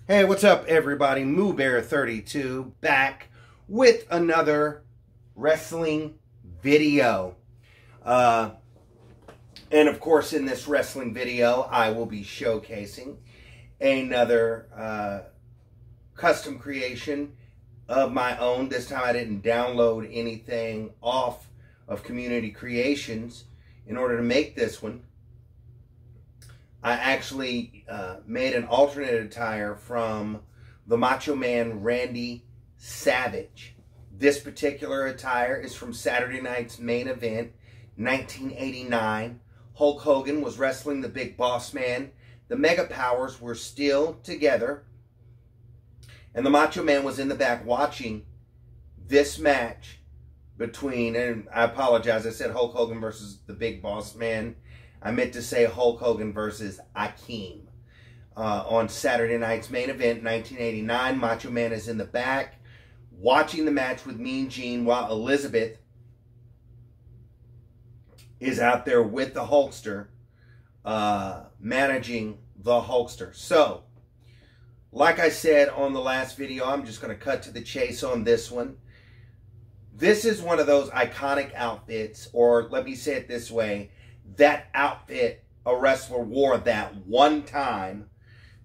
Hey, what's up, everybody? MooBear32 back with another wrestling video. And of course, in this wrestling video, I will be showcasing another custom creation of my own. This time I didn't download anything off of Community Creations in order to make this one. I actually made an alternate attire from the Macho Man Randy Savage. This particular attire is from Saturday night's main event, 1989. Hulk Hogan was wrestling the Big Boss Man. The Mega Powers were still together. And the Macho Man was in the back watching this match between, and I apologize, I said Hulk Hogan versus the Big Boss Man. I meant to say Hulk Hogan versus Akeem. On Saturday night's main event, 1989, Macho Man is in the back watching the match with Mean Gene while Elizabeth is out there with the Hulkster, managing the Hulkster. So, like I said on the last video, I'm just going to cut to the chase on this one. This is one of those iconic outfits, or let me say it this way, that outfit a wrestler wore that one time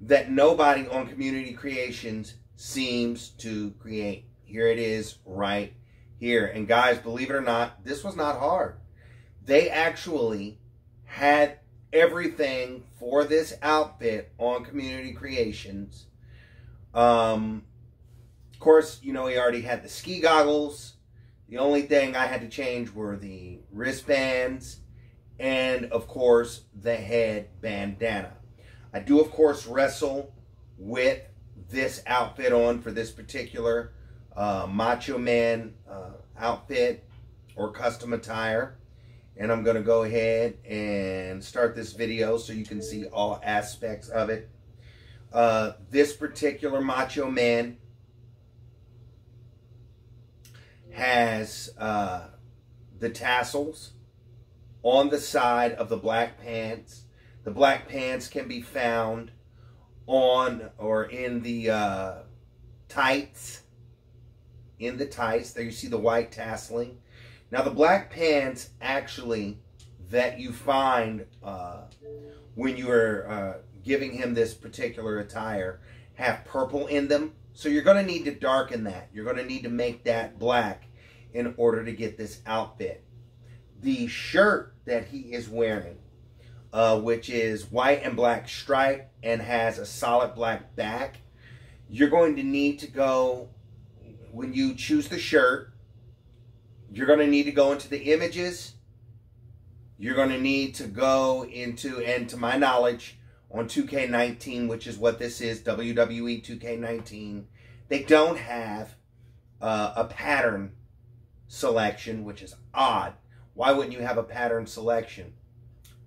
that nobody on Community Creations seems to create. Here it is right here. And guys, believe it or not, this was not hard. They actually had everything for this outfit on Community Creations. Of course, you know, he already had the ski goggles. The only thing I had to change were the wristbands and, of course, the head bandana. I do, of course, wrestle with this outfit on for this particular Macho Man outfit or custom attire. And I'm going to go ahead and start this video so you can see all aspects of it. This particular Macho Man has the tassels on the side of the black pants. The black pants can be found on or in the tights. In the tights, there you see the white tasseling. Now the black pants actually that you find when you are giving him this particular attire have purple in them. So you're going to need to darken that. You're going to need to make that black in order to get this outfit. The shirt that he is wearing, which is white and black stripe and has a solid black back, you're going to need to go, when you choose the shirt, you're going to need to go into the images. You're going to need to go into, and to my knowledge, on 2K19, which is what this is, WWE 2K19, they don't have a pattern selection, which is odd. Why wouldn't you have a pattern selection?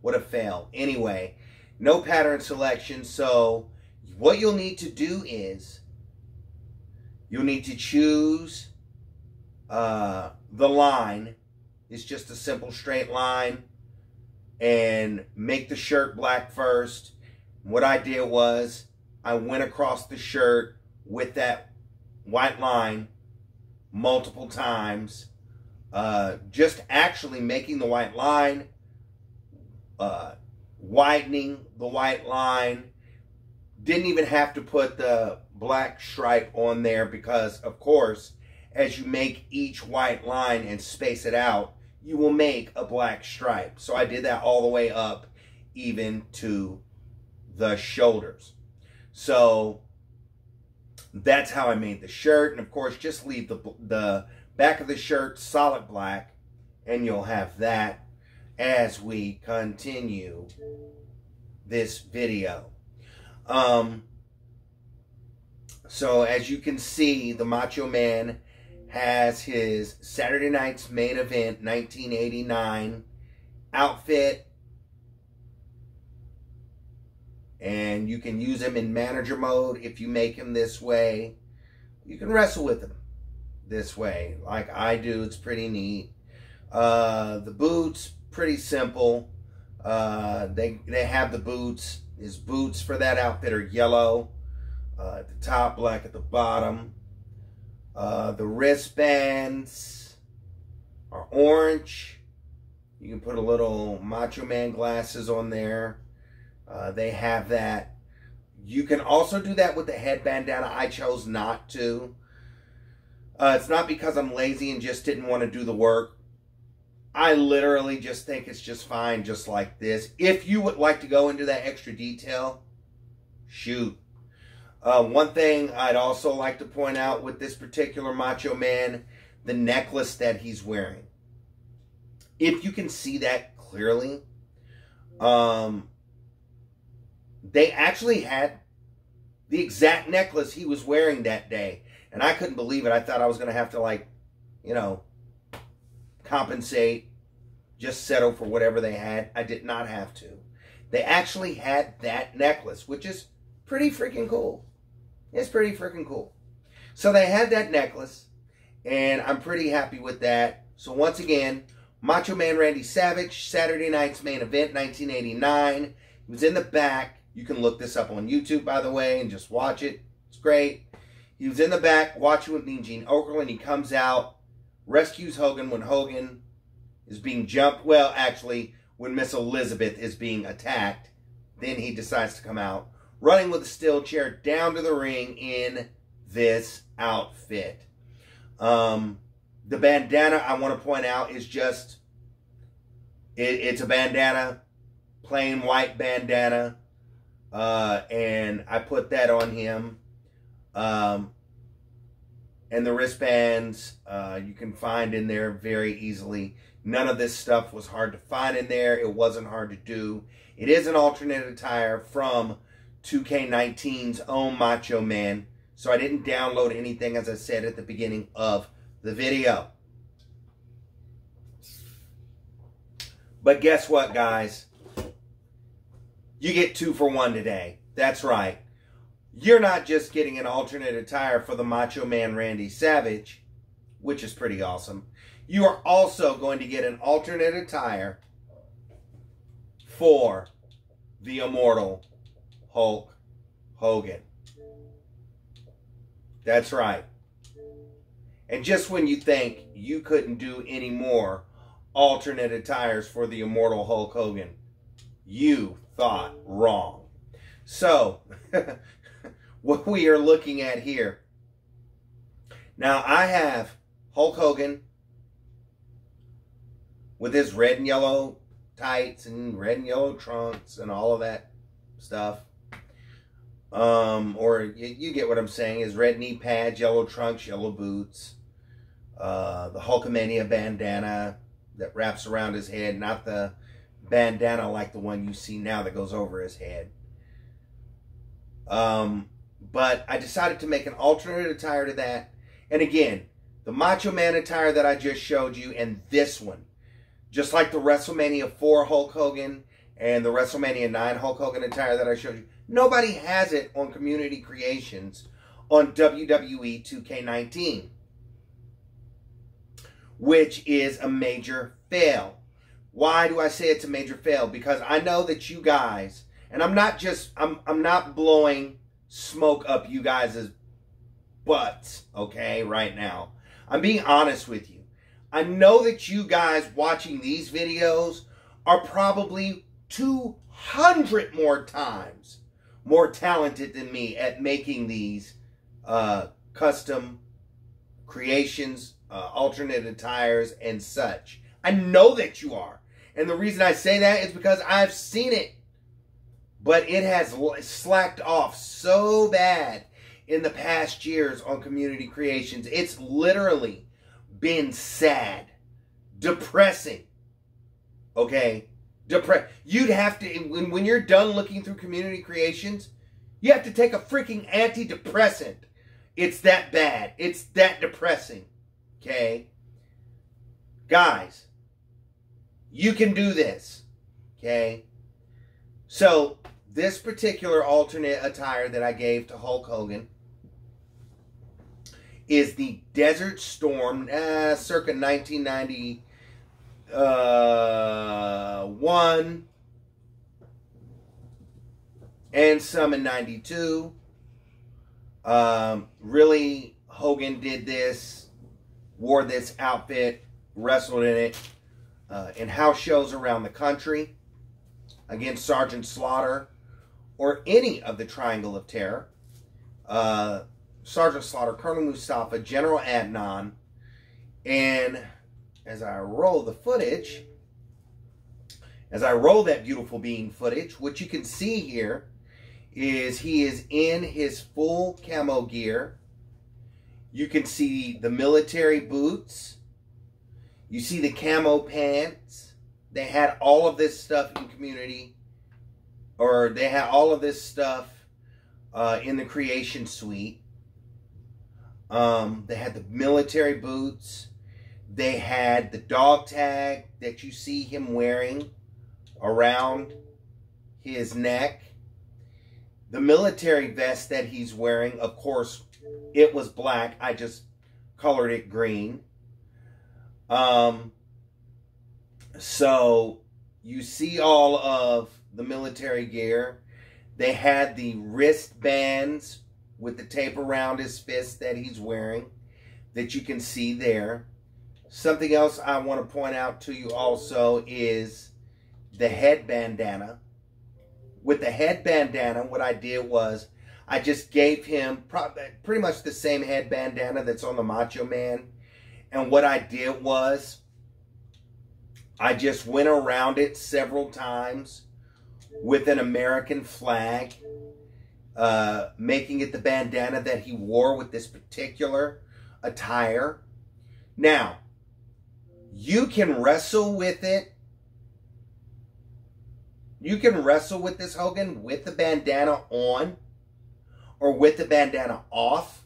What a fail. Anyway, no pattern selection, so what you'll need to do is you'll need to choose the line. It's just a simple straight line, and make the shirt black first. What I did was I went across the shirt with that white line multiple times, just actually making the white line, widening the white line. Didn't even have to put the black stripe on there because, of course, as you make each white line and space it out, you will make a black stripe. So I did that all the way up even to the shoulders. So that's how I made the shirt. And of course, just leave the back of the shirt solid black, and you'll have that as we continue this video. So as you can see, the Macho Man has his Saturday night's main event 1989 outfit, and you can use him in manager mode if you make him this way. You can wrestle with him this way like I do. It's pretty neat. The boots, pretty simple. They have the boots. His boots for that outfit are yellow. At the top, black at the bottom. The wristbands are orange. You can put a little Macho Man glasses on there. They have that. You can also do that with the head bandana. I chose not to. It's not because I'm lazy and just didn't want to do the work. I literally just think it's just fine just like this. If you would like to go into that extra detail, shoot. One thing I'd also like to point out with this particular Macho Man, the necklace that he's wearing. If you can see that clearly, they actually had the exact necklace he was wearing that day. And I couldn't believe it. I thought I was going to have to, like, you know, compensate, just settle for whatever they had. I did not have to. They actually had that necklace, which is pretty freaking cool. It's pretty freaking cool. So they had that necklace, and I'm pretty happy with that. So once again, Macho Man Randy Savage, Saturday night's main event, 1989. He was in the back. You can look this up on YouTube, by the way, and just watch it. It's great. He was in the back watching with Mean Gene Okerlund. He comes out, rescues Hogan when Hogan is being jumped. Well, actually, when Miss Elizabeth is being attacked, then he decides to come out, running with a steel chair down to the ring in this outfit. The bandana, I want to point out, is just, it's a bandana, plain white bandana, and I put that on him. And the wristbands, you can find in there very easily. None of this stuff was hard to find in there. It wasn't hard to do. It is an alternate attire from 2K19's own Macho Man. So I didn't download anything, as I said at the beginning of the video. But guess what, guys? You get 2 for 1 today. That's right. You're not just getting an alternate attire for the Macho Man Randy Savage, which is pretty awesome. You are also going to get an alternate attire for the immortal Hulk Hogan. That's right. And just when you think you couldn't do any more alternate attires for the immortal Hulk Hogan, you thought wrong. So, what we are looking at here. Now, I have Hulk Hogan with his red and yellow tights and red and yellow trunks and all of that stuff. Or you get what I'm saying. His red knee pads, yellow trunks, yellow boots. The Hulkamania bandana that wraps around his head. Not the bandana like the one you see now that goes over his head. But I decided to make an alternate attire to that. And again, the Macho Man attire that I just showed you and this one, just like the WrestleMania 4 Hulk Hogan and the WrestleMania 9 Hulk Hogan attire that I showed you, nobody has it on Community Creations on WWE 2K19, which is a major fail. Why do I say it's a major fail? Because I know that you guys, and I'm not blowing smoke up you guys' butts, okay, right now. I'm being honest with you. I know that you guys watching these videos are probably 200 more times more talented than me at making these custom creations, alternate attires, and such. I know that you are. And the reason I say that is because I've seen it. But it has slacked off so bad in the past years on Community Creations. It's literally been sad, depressing. Okay? You'd have to, when you're done looking through Community Creations, you have to take a freaking antidepressant. It's that bad. It's that depressing. Okay? Guys, you can do this. Okay? So, this particular alternate attire that I gave to Hulk Hogan is the Desert Storm, circa 1991, and some in 92. Really, Hogan did this, wore this outfit, wrestled in it in house shows around the country against Sergeant Slaughter or any of the Triangle of Terror. Sergeant Slaughter, Colonel Mustafa, General Adnan, and as I roll the footage, as I roll that beautiful being footage, what you can see here is he is in his full camo gear. You can see the military boots. You see the camo pants. They had all of this stuff in Community, or they had all of this stuff in the Creation Suite. They had the military boots. They had the dog tag that you see him wearing around his neck. The military vest that he's wearing, of course, it was black. I just colored it green. So you see all of the military gear. They had the wristbands with the tape around his fist that he's wearing that you can see there. Something else I want to point out to you also is the head bandana. With the head bandana, what I did was I just gave him pretty much the same head bandana that's on the Macho Man. And what I did was I just went around it several times with an American flag, making it the bandana that he wore with this particular attire. Now, you can wrestle with it. You can wrestle with this Hogan with the bandana on or with the bandana off.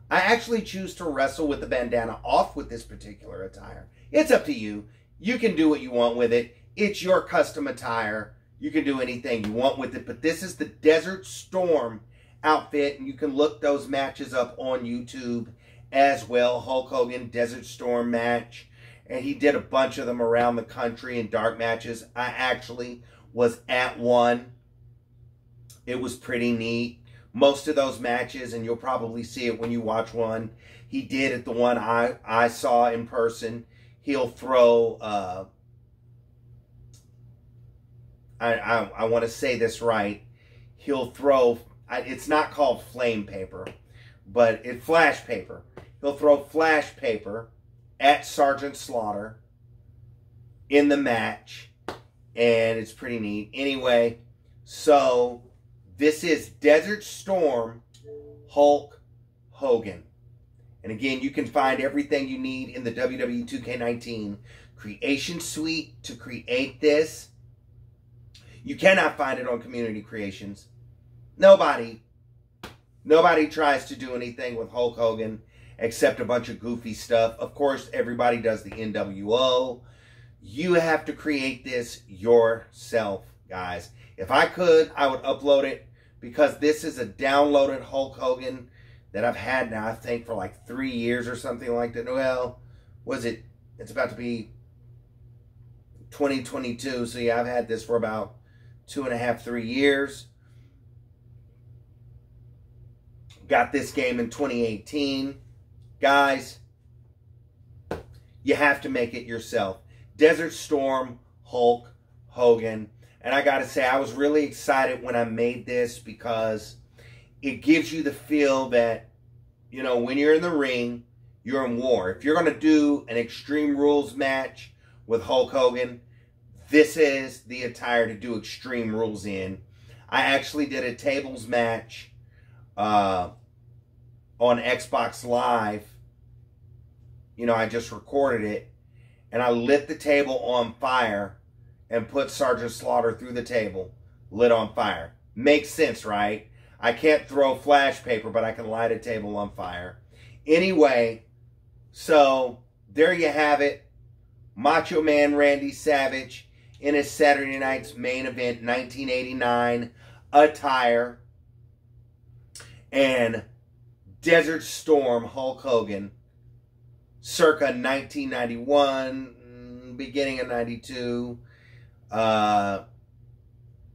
I actually choose to wrestle with the bandana off with this particular attire. It's up to you. You can do what you want with it. It's your custom attire. You can do anything you want with it. But this is the Desert Storm outfit. And you can look those matches up on YouTube as well. Hulk Hogan Desert Storm match. And he did a bunch of them around the country in dark matches. I actually was at one. It was pretty neat. Most of those matches, and you'll probably see it when you watch one, he did at the one I saw in person. He'll throw, I want to say this right. He'll throw, it's not called flame paper, but it's flash paper. He'll throw flash paper at Sergeant Slaughter in the match, and it's pretty neat. Anyway, so this is Desert Storm Hulk Hogan. And again, you can find everything you need in the WWE 2K19 Creation Suite to create this. You cannot find it on Community Creations. Nobody tries to do anything with Hulk Hogan except a bunch of goofy stuff. Of course, everybody does the NWO. You have to create this yourself, guys. If I could, I would upload it, because this is a downloaded Hulk Hogan that I've had now, I think, for like 3 years or something like that. Well, was it? It's about to be 2022. So yeah, I've had this for about 2.5, 3 years. Got this game in 2018. Guys, you have to make it yourself. Desert Storm Hulk Hogan. And I gotta say, I was really excited when I made this, because it gives you the feel that, you know, when you're in the ring, you're in war. If you're going to do an Extreme Rules match with Hulk Hogan, this is the attire to do Extreme Rules in. I actually did a tables match on Xbox Live. You know, I just recorded it, and I lit the table on fire and put Sergeant Slaughter through the table, lit on fire. Makes sense, right? I can't throw flash paper, but I can light a table on fire. Anyway, so there you have it. Macho Man Randy Savage in his Saturday Night's Main Event 1989 attire. And Desert Storm Hulk Hogan circa 1991, beginning of 92.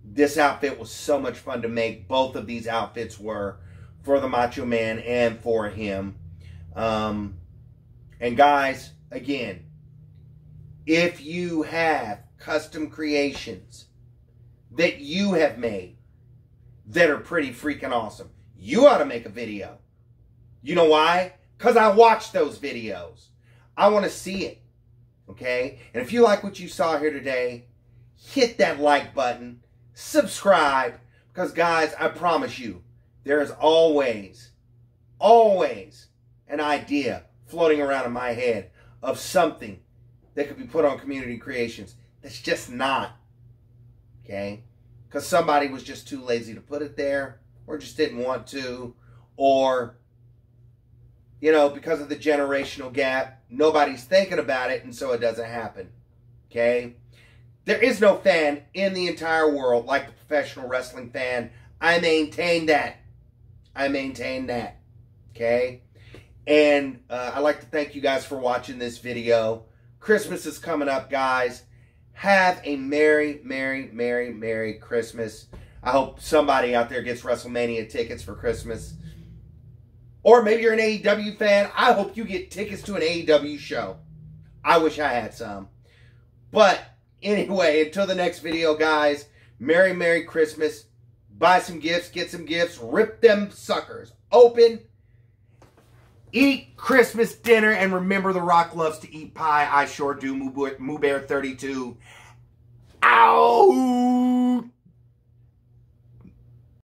This outfit was so much fun to make. Both of these outfits were for the Macho Man and for him. And guys, again, if you have custom creations that you have made that are pretty freaking awesome, you ought to make a video. You know why? Because I watch those videos. I want to see it. Okay? And if you like what you saw here today, hit that like button. Subscribe. Because, guys, I promise you, there is always an idea floating around in my head of something that could be put on Community Creations that's just not. Okay? Because somebody was just too lazy to put it there, or just didn't want to, or, you know, because of the generational gap, nobody's thinking about it, and so it doesn't happen. Okay? There is no fan in the entire world like the professional wrestling fan. I maintain that. I maintain that. Okay? And I'd like to thank you guys for watching this video. Christmas is coming up, guys. Have a Merry, Merry, Merry, Merry Christmas. I hope somebody out there gets WrestleMania tickets for Christmas. Or maybe you're an AEW fan. I hope you get tickets to an AEW show. I wish I had some. But anyway, until the next video, guys, Merry, Merry Christmas. Buy some gifts, get some gifts, rip them suckers open. Eat Christmas dinner, and remember, The Rock loves to eat pie. I sure do. Moo Bear 32. Out.